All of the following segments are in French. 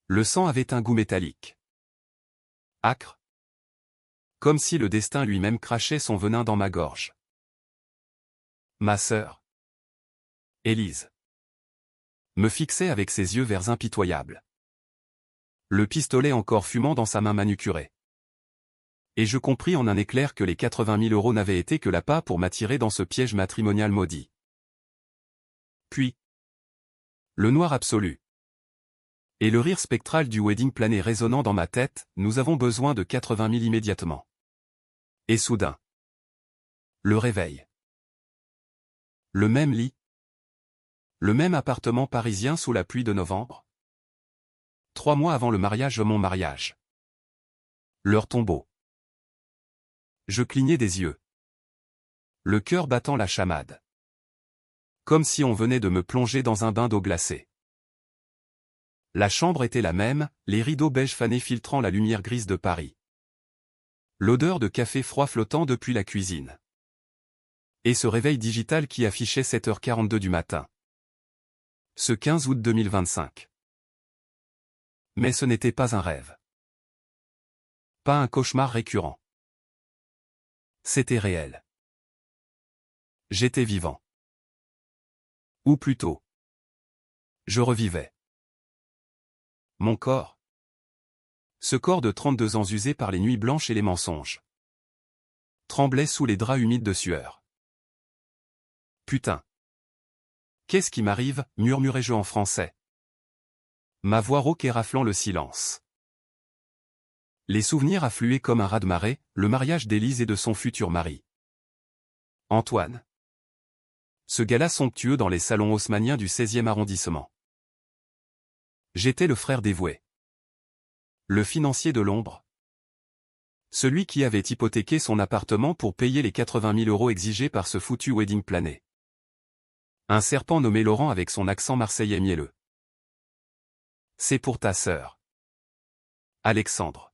Le sang avait un goût métallique. Âcre. Comme si le destin lui-même crachait son venin dans ma gorge. Ma sœur, Élise, me fixait avec ses yeux verts impitoyables. Le pistolet encore fumant dans sa main manucurée. Et je compris en un éclair que les 80 000 € n'avaient été que l'appât pour m'attirer dans ce piège matrimonial maudit. Puis, le noir absolu. Et le rire spectral du wedding plané résonnant dans ma tête, nous avons besoin de 80 000 immédiatement. Et soudain. Le réveil. Le même lit. Le même appartement parisien sous la pluie de novembre. 3 mois avant le mariage mon mariage. Leur tombeau. Je clignais des yeux. Le cœur battant la chamade. Comme si on venait de me plonger dans un bain d'eau glacée. La chambre était la même, les rideaux beige fanés filtrant la lumière grise de Paris. L'odeur de café froid flottant depuis la cuisine. Et ce réveil digital qui affichait 7h42 du matin. Ce 15 août 2025. Mais ce n'était pas un rêve. Pas un cauchemar récurrent. C'était réel. J'étais vivant. Ou plutôt, je revivais. Mon corps. Ce corps de 32 ans usé par les nuits blanches et les mensonges. Tremblait sous les draps humides de sueur. Putain. Qu'est-ce qui m'arrive, murmurai-je en français. Ma voix rauque et raflant le silence. Les souvenirs affluaient comme un raz-de-marée, le mariage d'Élise et de son futur mari. Antoine. Ce gala somptueux dans les salons haussmanniens du 16e arrondissement. J'étais le frère dévoué. Le financier de l'ombre. Celui qui avait hypothéqué son appartement pour payer les 80 000 € exigés par ce foutu wedding plané. Un serpent nommé Laurent avec son accent marseillais mielleux. C'est pour ta sœur. Alexandre.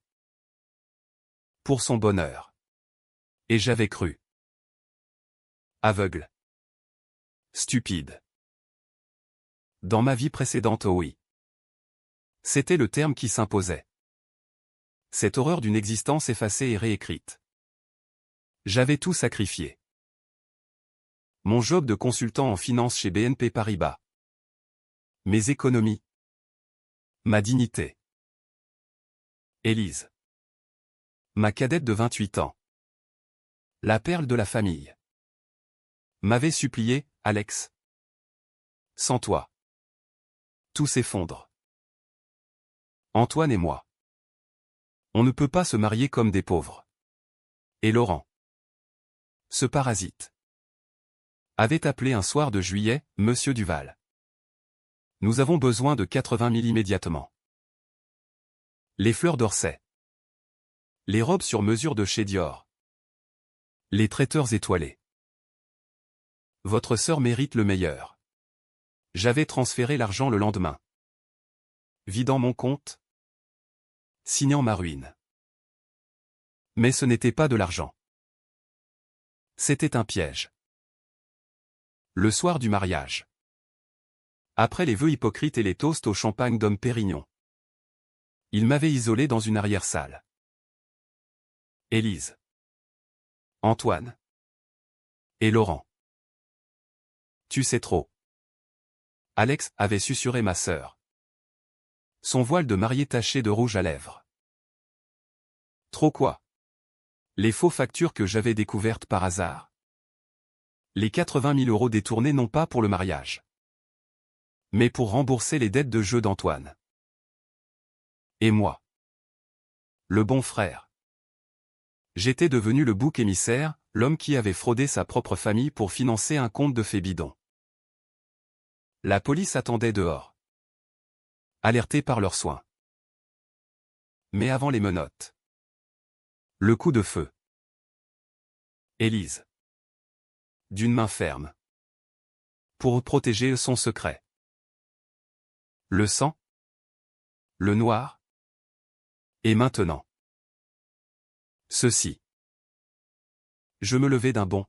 Pour son bonheur. Et j'avais cru. Aveugle. Stupide. Dans ma vie précédente, oh oui. C'était le terme qui s'imposait. Cette horreur d'une existence effacée et réécrite. J'avais tout sacrifié. Mon job de consultant en finance chez BNP Paribas. Mes économies. Ma dignité. Élise. Ma cadette de 28 ans. La perle de la famille. M'avait supplié, Alex. Sans toi. Tout s'effondre. Antoine et moi. On ne peut pas se marier comme des pauvres. Et Laurent. Ce parasite. Avait appelé un soir de juillet, Monsieur Duval. Nous avons besoin de 80 000 immédiatement. Les fleurs d'Orsay. Les robes sur mesure de chez Dior. Les traiteurs étoilés. Votre sœur mérite le meilleur. J'avais transféré l'argent le lendemain. Vidant mon compte. Signant ma ruine. Mais ce n'était pas de l'argent. C'était un piège. Le soir du mariage. Après les vœux hypocrites et les toasts au champagne d'Homme Pérignon. Il m'avait isolé dans une arrière-salle. Élise. Antoine. Et Laurent. Tu sais trop. Alex avait susurré ma sœur. Son voile de mariée taché de rouge à lèvres. Trop quoi? Les faux factures que j'avais découvertes par hasard. Les 80 000 € détournés non pas pour le mariage. Mais pour rembourser les dettes de jeu d'Antoine. Et moi. Le bon frère. J'étais devenu le bouc émissaire, l'homme qui avait fraudé sa propre famille pour financer un conte de fées bidon. La police attendait dehors. Alertée par leurs soins. Mais avant les menottes. Le coup de feu. Élise. D'une main ferme. Pour protéger son secret. Le sang. Le noir. Et maintenant. Ceci. Je me levai d'un bond.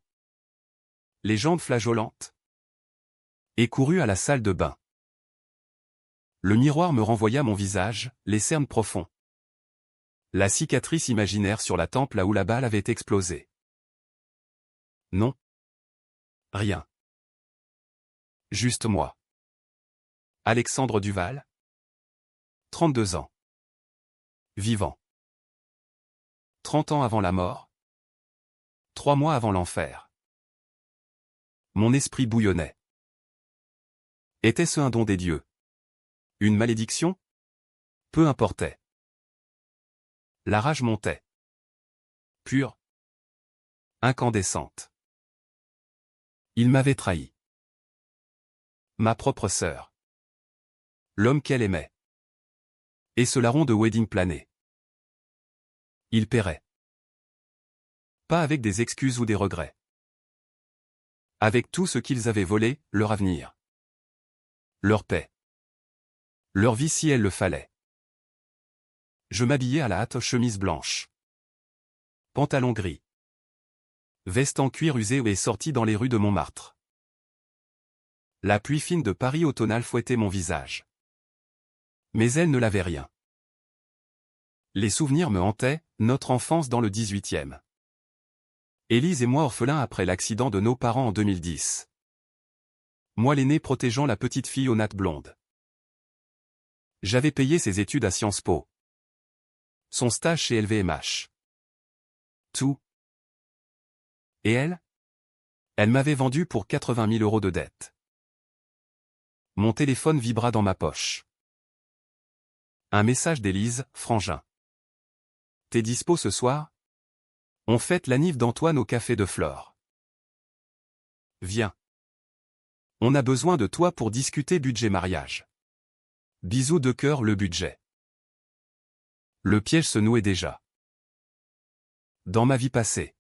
Les jambes flageolantes. Et courus à la salle de bain. Le miroir me renvoya mon visage, les cernes profonds. La cicatrice imaginaire sur la tempe là où la balle avait explosé. Non. Rien. Juste moi. Alexandre Duval. 32 ans. Vivant. 30 ans avant la mort. 3 mois avant l'enfer. Mon esprit bouillonnait. Était-ce un don des dieux? Une malédiction? Peu importait. La rage montait. Pure. Incandescente. Il m'avait trahi. Ma propre sœur. L'homme qu'elle aimait. Et ce larron de wedding plané. Il paierait. Pas avec des excuses ou des regrets. Avec tout ce qu'ils avaient volé, leur avenir. Leur paix. Leur vie si elle le fallait. Je m'habillais à la hâte, chemise blanche. Pantalon gris. Veste en cuir usé et sorti dans les rues de Montmartre. La pluie fine de Paris automnale fouettait mon visage. Mais elle ne l'avait rien. Les souvenirs me hantaient, notre enfance dans le 18e. Élise et moi orphelins après l'accident de nos parents en 2010. Moi l'aîné protégeant la petite fille aux nattes blondes. J'avais payé ses études à Sciences Po. Son stage chez LVMH. Tout. Et elle? Elle m'avait vendu pour 80 000 € de dette. Mon téléphone vibra dans ma poche. Un message d'Élise, frangin. T'es dispo ce soir? On fête l'anniv d'Antoine au café de Flore. Viens. On a besoin de toi pour discuter budget mariage. Bisous de cœur le budget. Le piège se nouait déjà. Dans ma vie passée.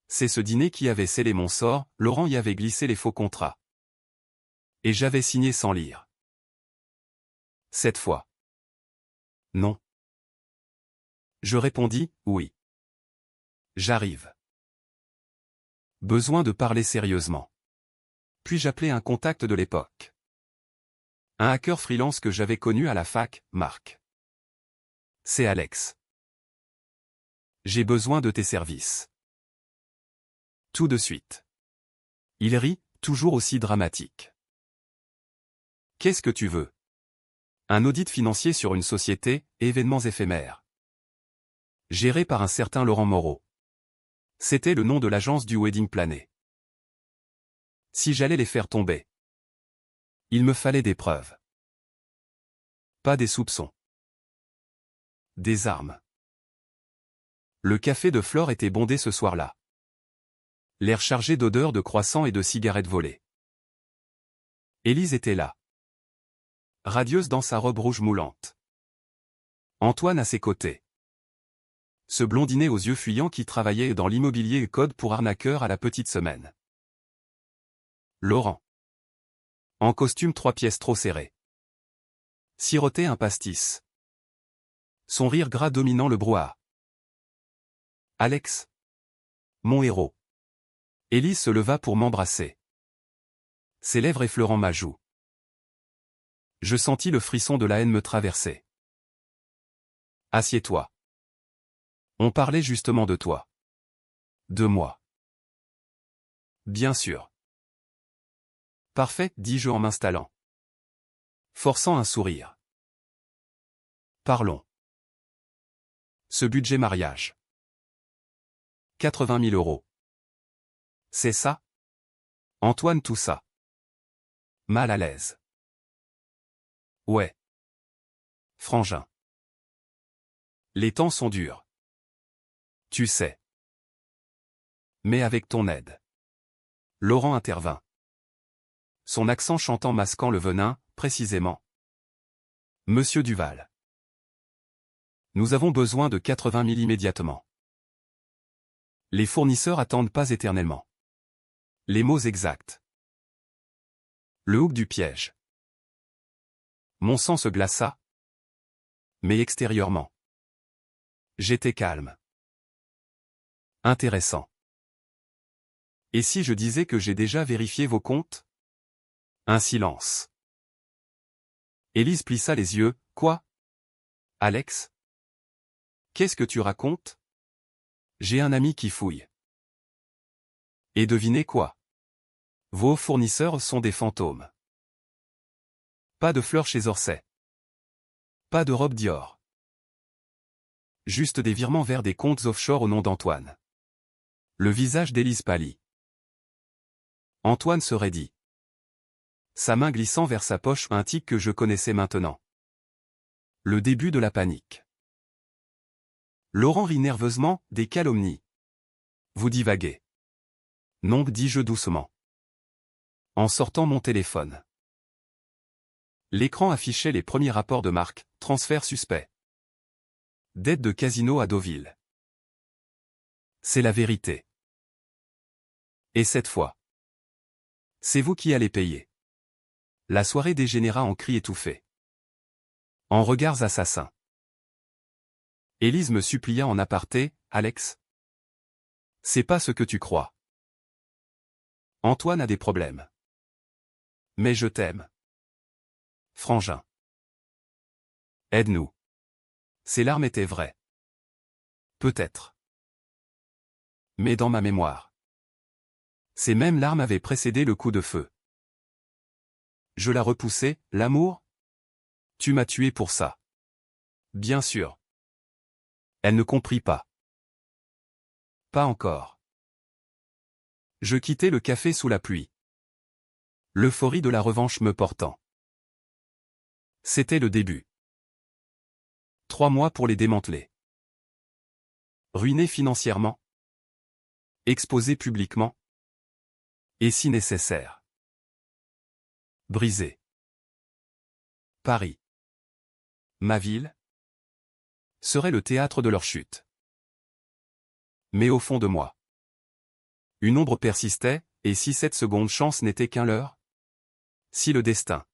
C'est ce dîner qui avait scellé mon sort, Laurent y avait glissé les faux contrats. Et j'avais signé sans lire. Cette fois. Non. Je répondis, oui. J'arrive. Besoin de parler sérieusement. Puis j'appelai un contact de l'époque. Un hacker freelance que j'avais connu à la fac, Marc. C'est Alex. J'ai besoin de tes services. Tout de suite. Il rit, toujours aussi dramatique. Qu'est-ce que tu veux? Un audit financier sur une société, événements éphémères. Géré par un certain Laurent Moreau. C'était le nom de l'agence du wedding plané. Si j'allais les faire tomber. Il me fallait des preuves. Pas des soupçons. Des armes. Le café de Flore était bondé ce soir-là. L'air chargé d'odeurs de croissants et de cigarettes volées. Élise était là. Radieuse dans sa robe rouge moulante. Antoine à ses côtés. Ce blondinet aux yeux fuyants qui travaillait dans l'immobilier et code pour arnaqueur à la petite semaine. Laurent. En costume 3 pièces trop serré. Sirotait un pastis. Son rire gras dominant le brouhaha. Alex. Mon héros. Élise se leva pour m'embrasser. Ses lèvres effleurant ma joue. Je sentis le frisson de la haine me traverser. Assieds-toi. On parlait justement de toi. De moi. Bien sûr. Parfait, dis-je en m'installant. Forçant un sourire. Parlons. Ce budget mariage. 80 000 €. C'est ça? Antoine toussa. Mal à l'aise. Ouais. Frangin. Les temps sont durs. Tu sais. Mais avec ton aide. Laurent intervint. Son accent chantant masquant le venin, précisément. Monsieur Duval. Nous avons besoin de 80 000 immédiatement. Les fournisseurs attendent pas éternellement. Les mots exacts. Le hook du piège. Mon sang se glaça. Mais extérieurement. J'étais calme. Intéressant. Et si je disais que j'ai déjà vérifié vos comptes? Un silence. Élise plissa les yeux. Quoi? Alex? Qu'est-ce que tu racontes? J'ai un ami qui fouille. Et devinez quoi? Vos fournisseurs sont des fantômes. Pas de fleurs chez Orsay. Pas de robe Dior. Juste des virements vers des comptes offshore au nom d'Antoine. Le visage d'Élise pâlit. Antoine se raidit. Sa main glissant vers sa poche, un tic que je connaissais maintenant. Le début de la panique. Laurent rit nerveusement, des calomnies. Vous divaguez. Non, dis-je doucement. En sortant mon téléphone. L'écran affichait les premiers rapports de Marc, transfert suspect. Dette de casino à Deauville. C'est la vérité. Et cette fois. C'est vous qui allez payer. La soirée dégénéra en cris étouffés. En regards assassins. Élise me supplia en aparté, Alex. C'est pas ce que tu crois. Antoine a des problèmes. Mais je t'aime. Frangin. Aide-nous. Ces larmes étaient vraies. Peut-être. Mais dans ma mémoire. Ces mêmes larmes avaient précédé le coup de feu. Je la repoussai, l'amour? Tu m'as tué pour ça. Bien sûr. Elle ne comprit pas. Pas encore. Je quittai le café sous la pluie. L'euphorie de la revanche me portant. C'était le début. 3 mois pour les démanteler. Ruinés financièrement. Exposés publiquement. Et si nécessaire. Brisés. Paris. Ma ville. Serait le théâtre de leur chute. Mais au fond de moi. Une ombre persistait, et si cette seconde chance n'était qu'un leurre? Si le destin.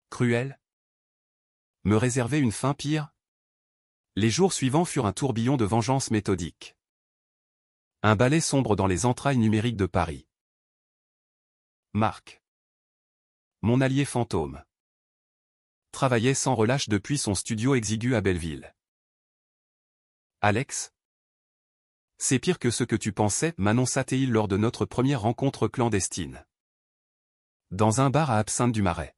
Cruel. Me réservait une fin pire? Les jours suivants furent un tourbillon de vengeance méthodique. Un balai sombre dans les entrailles numériques de Paris. Marc. Mon allié fantôme. Travaillait sans relâche depuis son studio exigu à Belleville. Alex? C'est pire que ce que tu pensais, m'annonça-t-il lors de notre première rencontre clandestine. Dans un bar à Absinthe-du-Marais.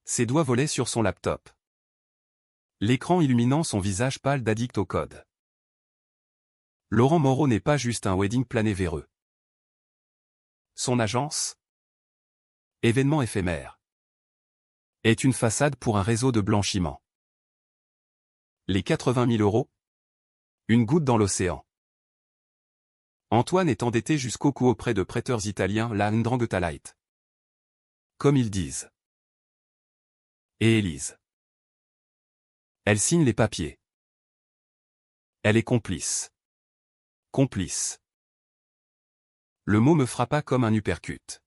Ses doigts volaient sur son laptop. L'écran illuminant son visage pâle d'addict au code. Laurent Moreau n'est pas juste un wedding plané véreux. Son agence? Événement éphémère. Est une façade pour un réseau de blanchiment. Les 80 000 euros? Une goutte dans l'océan. Antoine est endetté jusqu'au cou auprès de prêteurs italiens, la Ndrangheta-Light. Comme ils disent. Et Élise. Elle signe les papiers. Elle est complice. Complice. Le mot me frappa comme un uppercut.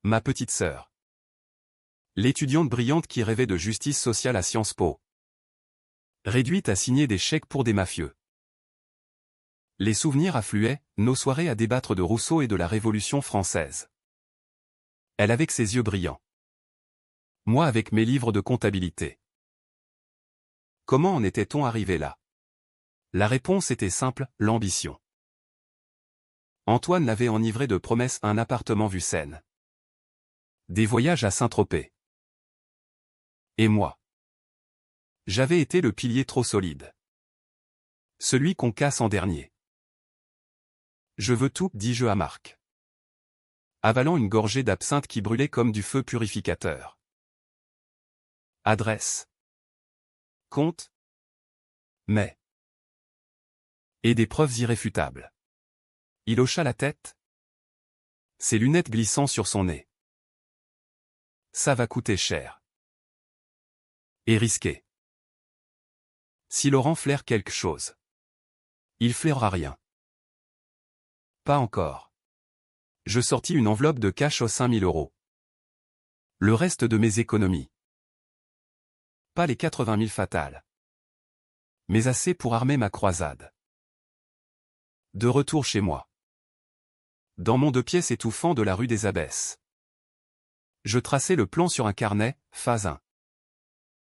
Ma petite sœur. L'étudiante brillante qui rêvait de justice sociale à Sciences Po. Réduite à signer des chèques pour des mafieux. Les souvenirs affluaient, nos soirées à débattre de Rousseau et de la Révolution française. Elle avec ses yeux brillants. Moi avec mes livres de comptabilité. Comment en était-on arrivé là? La réponse était simple, l'ambition. Antoine l'avait enivré de promesses, un appartement vue Seine. Des voyages à Saint-Tropez. Et moi? J'avais été le pilier trop solide. Celui qu'on casse en dernier. Je veux tout, dis-je à Marc. Avalant une gorgée d'absinthe qui brûlait comme du feu purificateur. Adresse. Compte. Mais. Et des preuves irréfutables. Il hocha la tête. Ses lunettes glissant sur son nez. Ça va coûter cher. Et risqué. Si Laurent flaire quelque chose. Il flairera rien. Pas encore. Je sortis une enveloppe de cash aux 5 000 euros. Le reste de mes économies. Pas les 80 000 fatales. Mais assez pour armer ma croisade. De retour chez moi. Dans mon 2 pièces étouffant de la rue des Abbesses. Je traçai le plan sur un carnet, phase 1.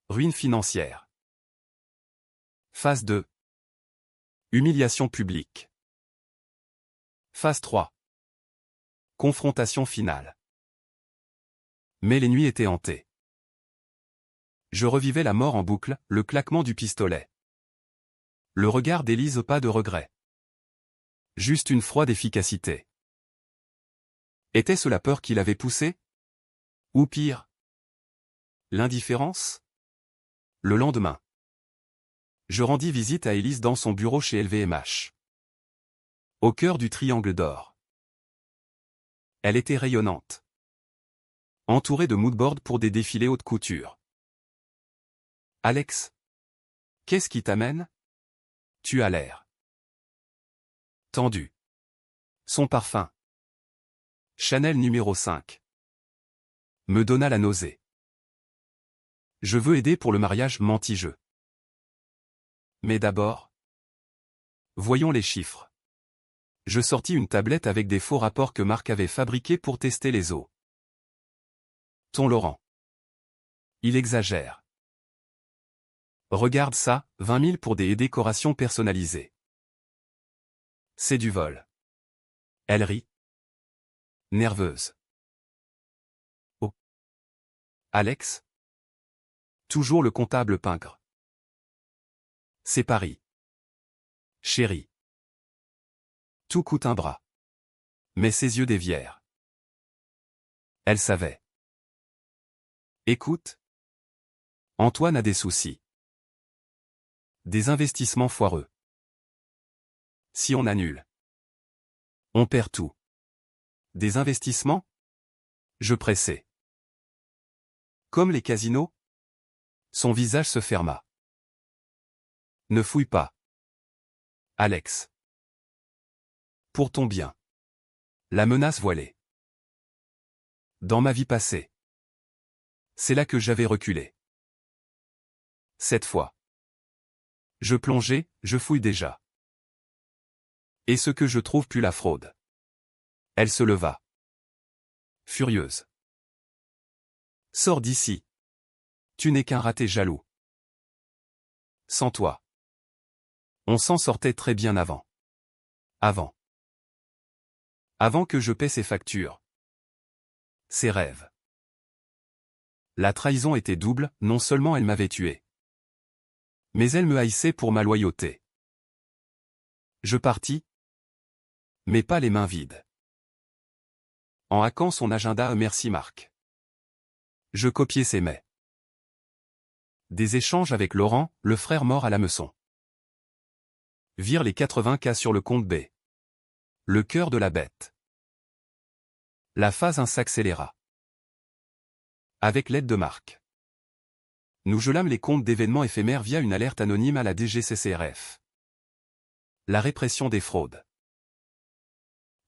Ruine financière. Phase 2. Humiliation publique. Phase 3. Confrontation finale. Mais les nuits étaient hantées. Je revivais la mort en boucle, le claquement du pistolet. Le regard d'Élise, pas de regret. Juste une froide efficacité. Était-ce la peur qui l'avait poussé? Ou pire, l'indifférence? Le lendemain, je rendis visite à Élise dans son bureau chez LVMH. Au cœur du triangle d'or. Elle était rayonnante. Entourée de moodboards pour des défilés haute couture. Alex, qu'est-ce qui t'amène? Tu as l'air tendu. Son parfum, Chanel numéro 5, me donna la nausée. Je veux aider pour le mariage, mentis-je. Mais d'abord, voyons les chiffres. Je sortis une tablette avec des faux rapports que Marc avait fabriqués pour tester les eaux. Ton Laurent. Il exagère. Regarde ça, 20 000 pour des décorations personnalisées. C'est du vol. Elle rit. Nerveuse. Oh. Alex? Toujours le comptable pingre. C'est Paris. Chérie. Tout coûte un bras. Mais ses yeux dévièrent. Elle savait. Écoute. Antoine a des soucis. Des investissements foireux. Si on annule, on perd tout. Des investissements? Je pressai. Comme les casinos? Son visage se ferma. Ne fouille pas. Alex. Pour ton bien. La menace voilée. Dans ma vie passée. C'est là que j'avais reculé. Cette fois. Je plongeais, je fouille déjà. Et ce que je trouve plus la fraude. Elle se leva. Furieuse. Sors d'ici. Tu n'es qu'un raté jaloux. Sans toi. On s'en sortait très bien avant. Avant. Avant que je paie ses factures. Ses rêves. La trahison était double, non seulement elle m'avait tué. Mais elle me haïssait pour ma loyauté. Je partis. Mais pas les mains vides. En hackant son agenda, merci Marc. Je copiais ses mails. Des échanges avec Laurent, le frère mort à l'hameçon. Vire les 80K sur le compte B. Le cœur de la bête. La phase 1 s'accéléra. Avec l'aide de Marc. Nous gelâmes les comptes d'événements éphémères via une alerte anonyme à la DGCCRF. La répression des fraudes.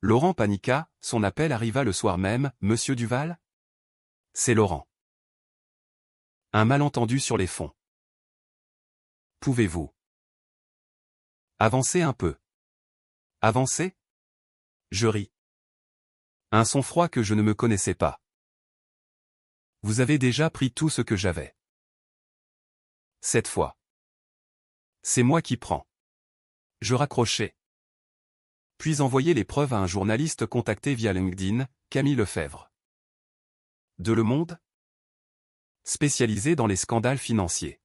Laurent paniqua, son appel arriva le soir même, Monsieur Duval? C'est Laurent. Un malentendu sur les fonds. Pouvez-vous avancer un peu? Avancer? Je ris. Un sang-froid que je ne me connaissais pas. Vous avez déjà pris tout ce que j'avais. Cette fois. C'est moi qui prends. Je raccrochai. Puis envoyai les preuves à un journaliste contacté via LinkedIn, Camille Lefebvre. De Le Monde? Spécialisé dans les scandales financiers.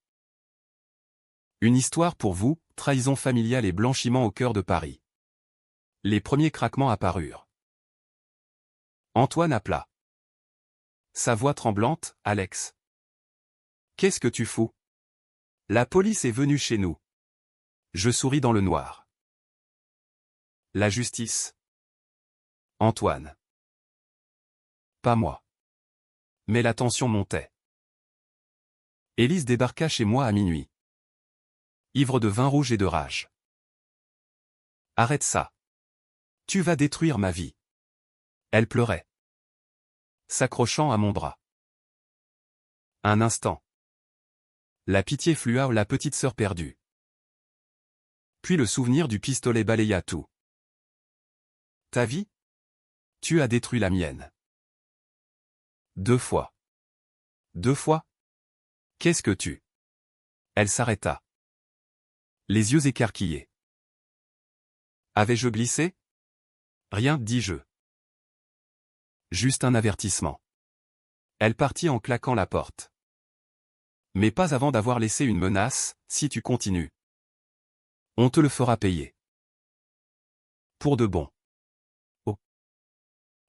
Une histoire pour vous, trahison familiale et blanchiment au cœur de Paris. Les premiers craquements apparurent. Antoine appela. Sa voix tremblante, Alex. Qu'est-ce que tu fous? La police est venue chez nous. Je souris dans le noir. La justice. Antoine. Pas moi. Mais la tension montait. Élise débarqua chez moi à minuit. Ivre de vin rouge et de rage. Arrête ça. Tu vas détruire ma vie. Elle pleurait. S'accrochant à mon bras. Un instant. La pitié flua la petite sœur perdue. Puis le souvenir du pistolet balaya tout. Ta vie? Tu as détruit la mienne. 2 fois. 2 fois? Qu'est-ce que tu... Elle s'arrêta. Les yeux écarquillés. Avais-je glissé? Rien, dis-je. Juste un avertissement. Elle partit en claquant la porte. Mais pas avant d'avoir laissé une menace, si tu continues. On te le fera payer. Pour de bon. Oh.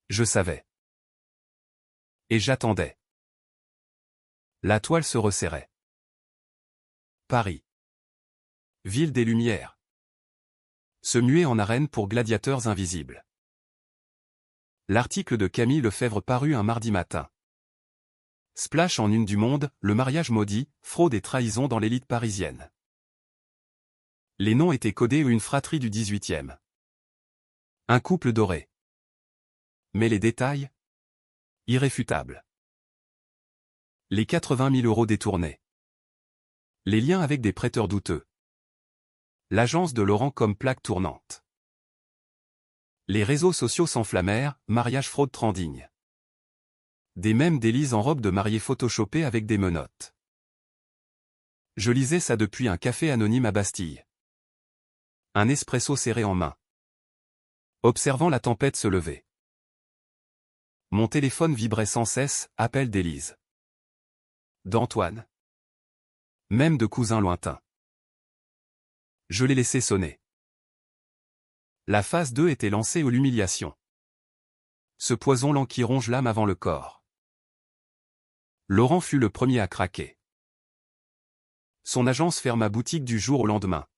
Je savais. Et j'attendais. La toile se resserrait. Paris. Ville des Lumières. Se muer en arène pour gladiateurs invisibles. L'article de Camille Lefebvre parut un mardi matin. Splash en une du Monde, le mariage maudit, fraude et trahison dans l'élite parisienne. Les noms étaient codés ou une fratrie du 18e. Un couple doré. Mais les détails? Irréfutables. Les 80 000 euros détournés. Les liens avec des prêteurs douteux. L'agence de Laurent comme plaque tournante. Les réseaux sociaux s'enflammèrent, mariage fraude trending. Des mèmes d'Élise en robe de mariée photoshopée avec des menottes. Je lisais ça depuis un café anonyme à Bastille. Un espresso serré en main. Observant la tempête se lever. Mon téléphone vibrait sans cesse, appel d'Élise. D'Antoine. Même de cousins lointains. Je l'ai laissé sonner. La phase 2 était lancée ou l'humiliation. Ce poison lent qui ronge l'âme avant le corps. Laurent fut le premier à craquer. Son agence ferma boutique du jour au lendemain.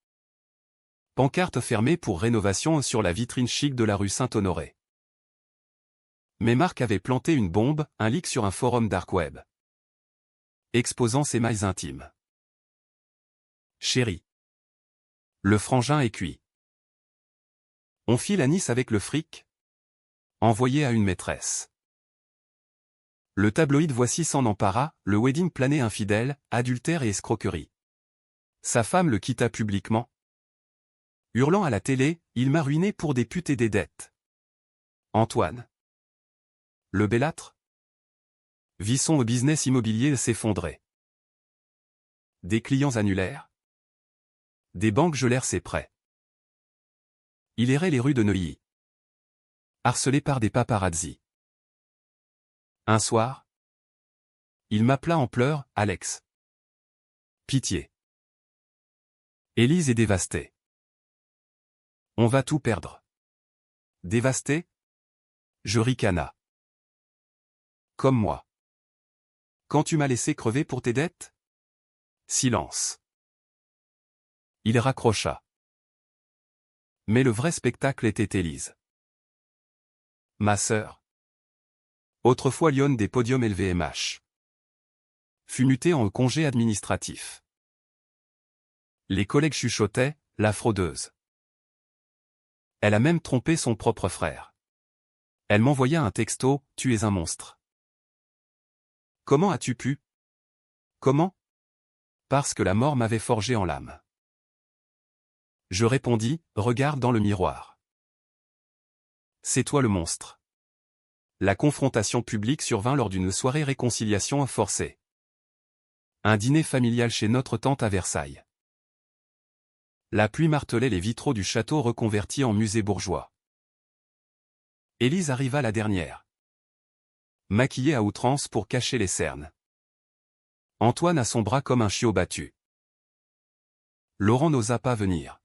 Pancarte fermée pour rénovation sur la vitrine chic de la rue Saint-Honoré. Mais Marc avait planté une bombe, un leak sur un forum dark web. Exposant ses mailles intimes. Chérie. Le frangin est cuit. On file à Nice avec le fric? Envoyé à une maîtresse. Le tabloïd Voici s'en empara, le wedding plané infidèle, adultère et escroquerie. Sa femme le quitta publiquement. Hurlant à la télé, il m'a ruiné pour des putes et des dettes. Antoine. Le bellâtre? Vit son business immobilier s'effondrer. Des clients annulèrent. Des banques gelèrent ses prêts. Il errait les rues de Neuilly. Harcelé par des paparazzi. Un soir, il m'appela en pleurs, Alex. Pitié. Élise est dévastée. On va tout perdre. Dévastée? Je ricana. Comme moi. Quand tu m'as laissé crever pour tes dettes? Silence. Il raccrocha. Mais le vrai spectacle était Élise. Ma sœur. Autrefois lionne des podiums LVMH. Fut mutée en congé administratif. Les collègues chuchotaient, la fraudeuse. Elle a même trompé son propre frère. Elle m'envoya un texto, tu es un monstre. Comment as-tu pu? Comment? Parce que la mort m'avait forgé en l'âme. Je répondis, regarde dans le miroir. C'est toi le monstre. La confrontation publique survint lors d'une soirée réconciliation forcée. Un dîner familial chez notre tante à Versailles. La pluie martelait les vitraux du château reconverti en musée bourgeois. Élise arriva la dernière. Maquillée à outrance pour cacher les cernes. Antoine à son bras comme un chiot battu. Laurent n'osa pas venir.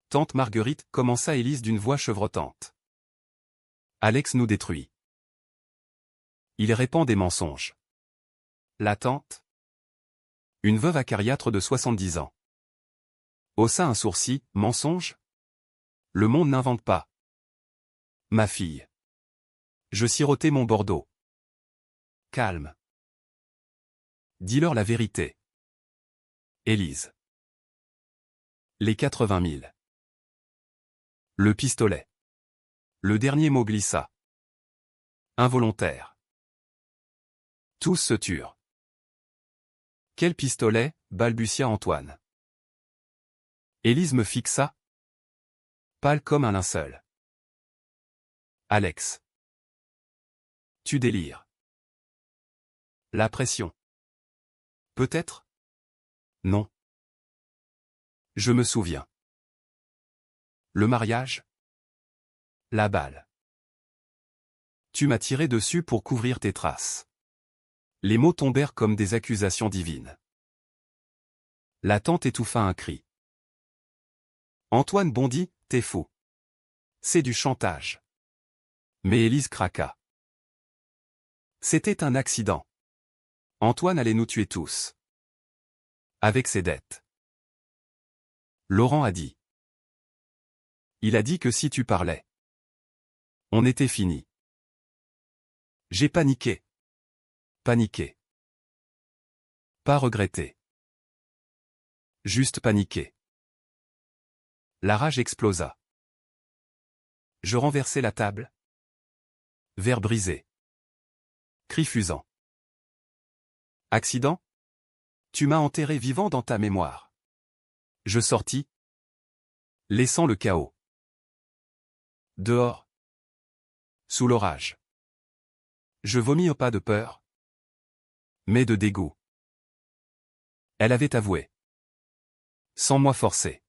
Tante Marguerite, commença Élise d'une voix chevrotante. Alex nous détruit. Il répand des mensonges. La tante? Une veuve acariâtre de 70 ans. Haussa un sourcil, mensonge? Le monde n'invente pas. Ma fille. Je sirotais mon Bordeaux. Calme. Dis-leur la vérité. Élise. Les 80 000. Le pistolet. Le dernier mot glissa. Involontaire. Tous se turent. Quel pistolet? Balbutia Antoine. Élise me fixa. Pâle comme un linceul. Alex. Tu délires. La pression. Peut-être? Non. Je me souviens. Le mariage? La balle. Tu m'as tiré dessus pour couvrir tes traces. Les mots tombèrent comme des accusations divines. La tante étouffa un cri. Antoine bondit, t'es fou. C'est du chantage. Mais Élise craqua. C'était un accident. Antoine allait nous tuer tous. Avec ses dettes. Laurent a dit. Il a dit que si tu parlais. On était fini. J'ai paniqué. Paniqué. Pas regretté. Juste paniqué. La rage explosa. Je renversai la table. Verre brisé. Cris fusant. Accident? Tu m'as enterré vivant dans ta mémoire. Je sortis, laissant le chaos. Dehors. Sous l'orage. Je vomis au pas de peur. Mais de dégoût. Elle avait avoué. Sans moi forcer.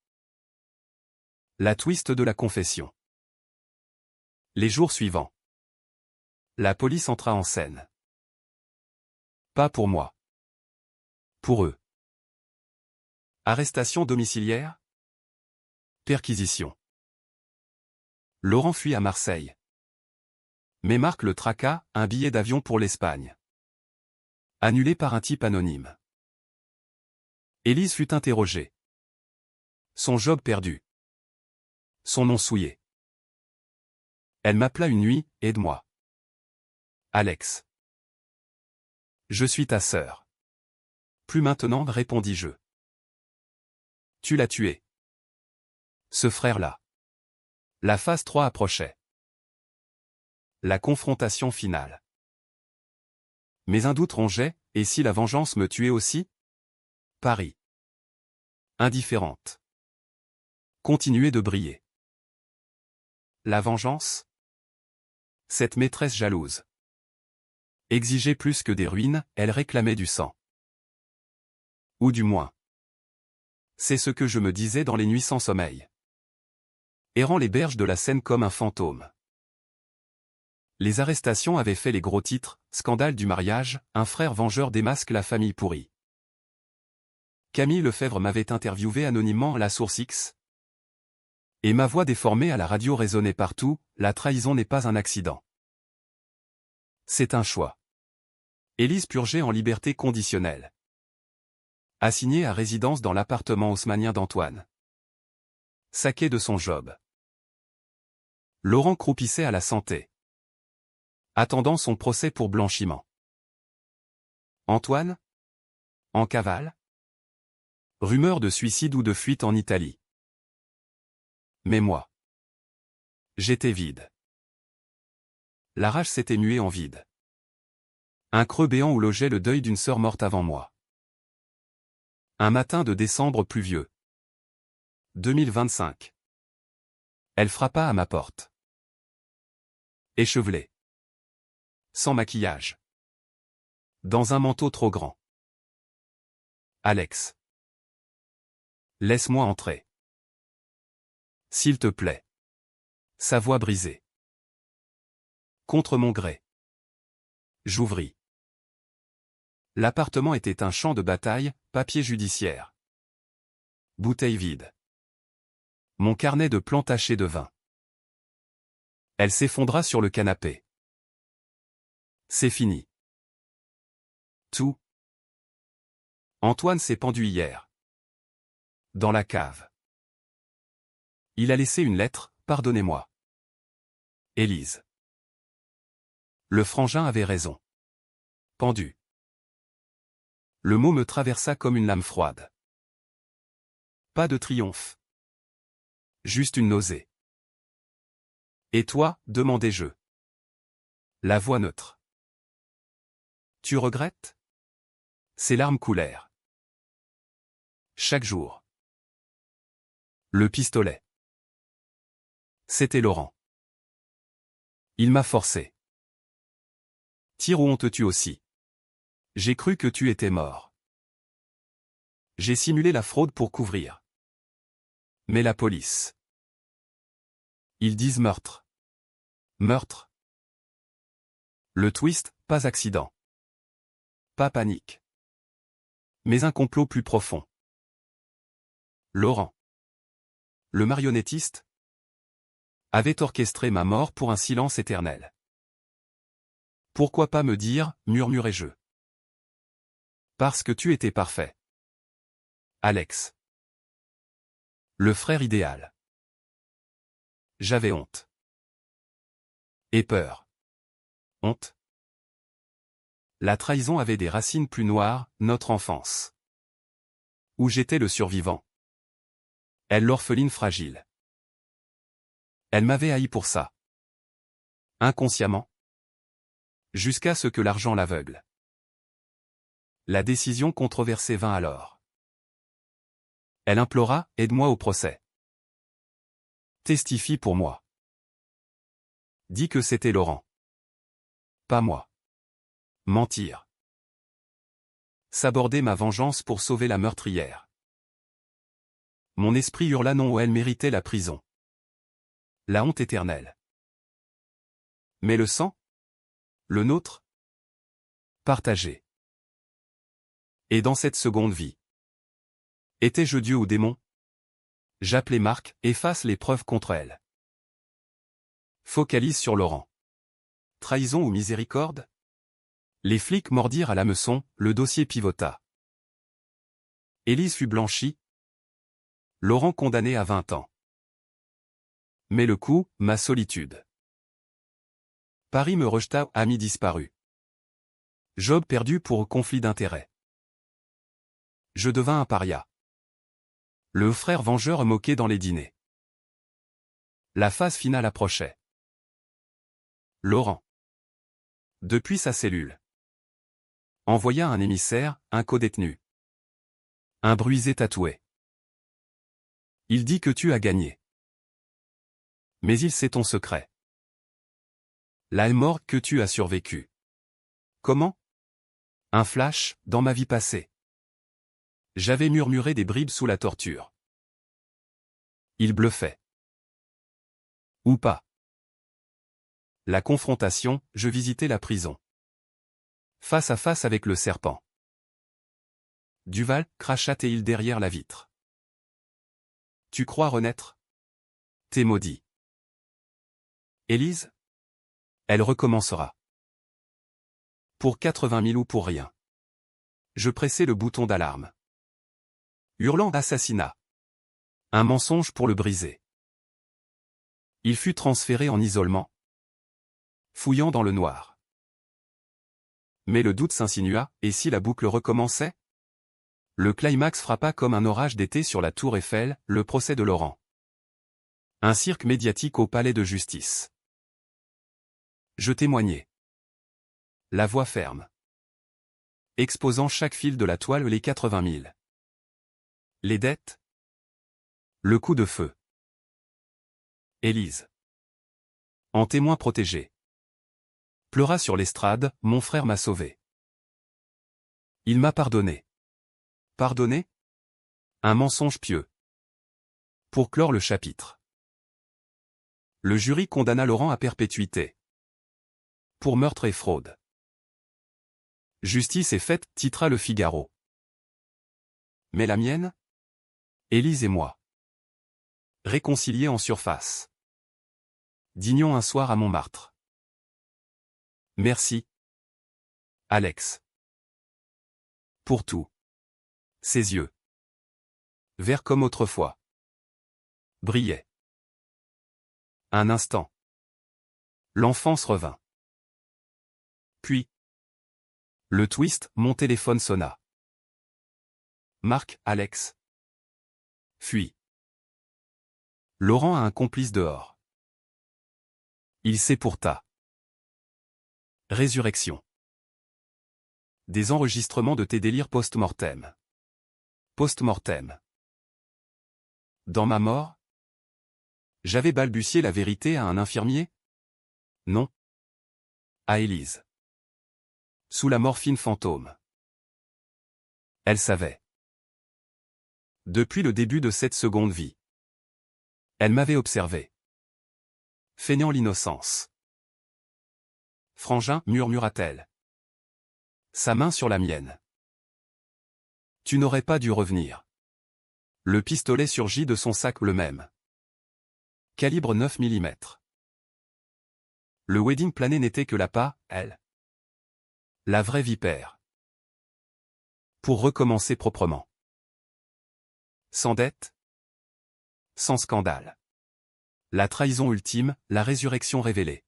La twist de la confession. Les jours suivants. La police entra en scène. Pas pour moi. Pour eux. Arrestation domiciliaire? Perquisition. Laurent fuit à Marseille. Mais Marc le traqua, un billet d'avion pour l'Espagne. Annulé par un type anonyme. Élise fut interrogée. Son job perdu. Son nom souillé. Elle m'appela une nuit, aide-moi. Alex. Je suis ta sœur. Plus maintenant, répondis-je. Tu l'as tué. Ce frère-là. La phase 3 approchait. La confrontation finale. Mais un doute rongeait, et si la vengeance me tuait aussi? Paris. Indifférente. Continuait de briller. La vengeance? Cette maîtresse jalouse. Exigeait plus que des ruines, elle réclamait du sang. Ou du moins. C'est ce que je me disais dans les nuits sans sommeil. Errant les berges de la Seine comme un fantôme. Les arrestations avaient fait les gros titres, scandale du mariage, un frère vengeur démasque la famille pourrie. Camille Lefebvre m'avait interviewé anonymement à la Source X. Et ma voix déformée à la radio résonnait partout, la trahison n'est pas un accident. C'est un choix. Élise purgeait en liberté conditionnelle. Assignée à résidence dans l'appartement haussmannien d'Antoine. Saquée de son job. Laurent croupissait à la santé. Attendant son procès pour blanchiment. Antoine? En cavale? Rumeur de suicide ou de fuite en Italie. Mais moi. J'étais vide. La rage s'était muée en vide. Un creux béant où logeait le deuil d'une sœur morte avant moi. Un matin de décembre pluvieux. 2025. Elle frappa à ma porte. Échevelée. Sans maquillage. Dans un manteau trop grand. Alex. Laisse-moi entrer. S'il te plaît. Sa voix brisée. Contre mon gré. J'ouvris. L'appartement était un champ de bataille, papier judiciaire. Bouteille vide. Mon carnet de plans taché de vin. Elle s'effondra sur le canapé. C'est fini. Tout. Antoine s'est pendu hier. Dans la cave. Il a laissé une lettre, pardonnez-moi. Élise. Le frangin avait raison. Pendu. Le mot me traversa comme une lame froide. Pas de triomphe. Juste une nausée. Et toi, demandai-je. La voix neutre. Tu regrettes? Ses larmes coulèrent. Chaque jour. Le pistolet. C'était Laurent. Il m'a forcé. Tire ou on te tue aussi. J'ai cru que tu étais mort. J'ai simulé la fraude pour couvrir. Mais la police. Ils disent meurtre. Meurtre. Le twist, pas accident. Pas panique. Mais un complot plus profond. Laurent, le marionnettiste, avait orchestré ma mort pour un silence éternel. Pourquoi pas me dire, murmurai-je. Parce que tu étais parfait. Alex. Le frère idéal. J'avais honte. Et peur. Honte. La trahison avait des racines plus noires, notre enfance. Où j'étais le survivant. Elle l'orpheline fragile. Elle m'avait haï pour ça. Inconsciemment. Jusqu'à ce que l'argent l'aveugle. La décision controversée vint alors. Elle implora, aide-moi au procès. Testifie pour moi. Dis que c'était Laurent. Pas moi. Mentir. S'aborder ma vengeance pour sauver la meurtrière. Mon esprit hurla non où elle méritait la prison. La honte éternelle. Mais le sang? Le nôtre? Partagé. Et dans cette seconde vie. Étais-je Dieu ou démon? J'appelais Marc, efface les preuves contre elle. Focalise sur Laurent. Trahison ou miséricorde? Les flics mordirent à l'hameçon, le dossier pivota. Élise fut blanchie. Laurent condamné à 20 ans. Mais le coup, ma solitude. Paris me rejeta, ami disparu. Job perdu pour conflit d'intérêts. Je devins un paria. Le frère vengeur moqué dans les dîners. La phase finale approchait. Laurent. Depuis sa cellule. Envoya un émissaire, un codétenu. Un bruisé tatoué. Il dit que tu as gagné. Mais il sait ton secret. La mort que tu as survécu. Comment? Un flash, dans ma vie passée. J'avais murmuré des bribes sous la torture. Il bluffait. Ou pas. La confrontation, je visitais la prison. Face à face avec le serpent. Duval, cracha-t-il derrière la vitre. Tu crois renaître? T'es maudit. Élise? Elle recommencera. Pour 80 000 ou pour rien. Je pressai le bouton d'alarme. Hurlant assassinat. Un mensonge pour le briser. Il fut transféré en isolement. Fouillant dans le noir. Mais le doute s'insinua, et si la boucle recommençait? Le climax frappa comme un orage d'été sur la tour Eiffel, le procès de Laurent. Un cirque médiatique au palais de justice. Je témoignai. La voix ferme. Exposant chaque fil de la toile les 80 000. Les dettes. Le coup de feu. Élise. En témoin protégé. Pleura sur l'estrade, mon frère m'a sauvé. Il m'a pardonné. Pardonné? Un mensonge pieux. Pour clore le chapitre. Le jury condamna Laurent à perpétuité. Pour meurtre et fraude. Justice est faite, titra le Figaro. Mais la mienne? Élise et moi. Réconciliés en surface. Dînions un soir à Montmartre. Merci. Alex. Pour tout. Ses yeux. Verts comme autrefois. Brillaient. Un instant. L'enfance revint. Puis. Le twist, mon téléphone sonna. Marc, Alex. Fuis. Laurent a un complice dehors. Il sait pour ta. Résurrection. Des enregistrements de tes délires post-mortem. Post-mortem. Dans ma mort? J'avais balbutié la vérité à un infirmier? Non. À Élise. Sous la morphine fantôme. Elle savait. Depuis le début de cette seconde vie. Elle m'avait observé. Feignant l'innocence. Frangin, murmura-t-elle. Sa main sur la mienne. Tu n'aurais pas dû revenir. Le pistolet surgit de son sac le même. Calibre 9 mm. Le wedding plané n'était que l'appât, elle. La vraie vipère. Pour recommencer proprement. Sans dette. Sans scandale. La trahison ultime, la résurrection révélée.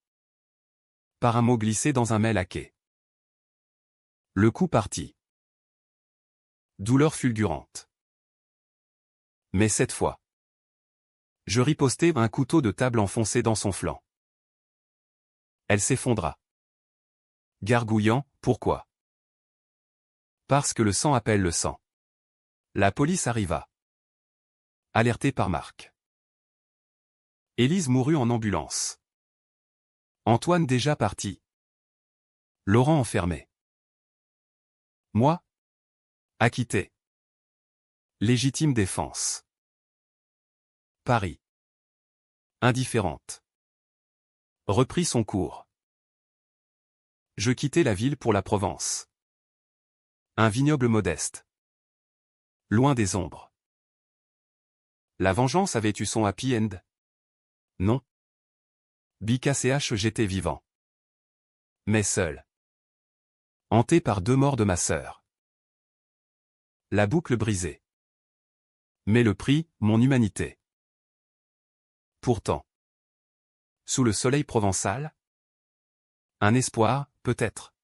Par un mot glissé dans un mail hacké. Le coup partit. Douleur fulgurante. Mais cette fois. Je ripostai un couteau de table enfoncé dans son flanc. Elle s'effondra. Gargouillant, pourquoi? Parce que le sang appelle le sang. La police arriva. Alertée par Marc. Élise mourut en ambulance. Antoine déjà parti. Laurent enfermé. Moi? Acquitté. Légitime défense. Paris. Indifférente. Reprit son cours. Je quittai la ville pour la Provence. Un vignoble modeste. Loin des ombres. La vengeance avait eu son happy end? Non. BKCH j'étais vivant. Mais seul. Hanté par 2 morts de ma sœur. La boucle brisée. Mais le prix, mon humanité. Pourtant. Sous le soleil provençal? Un espoir, peut-être.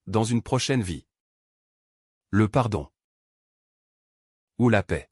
Dans une prochaine vie. Le pardon. Ou la paix.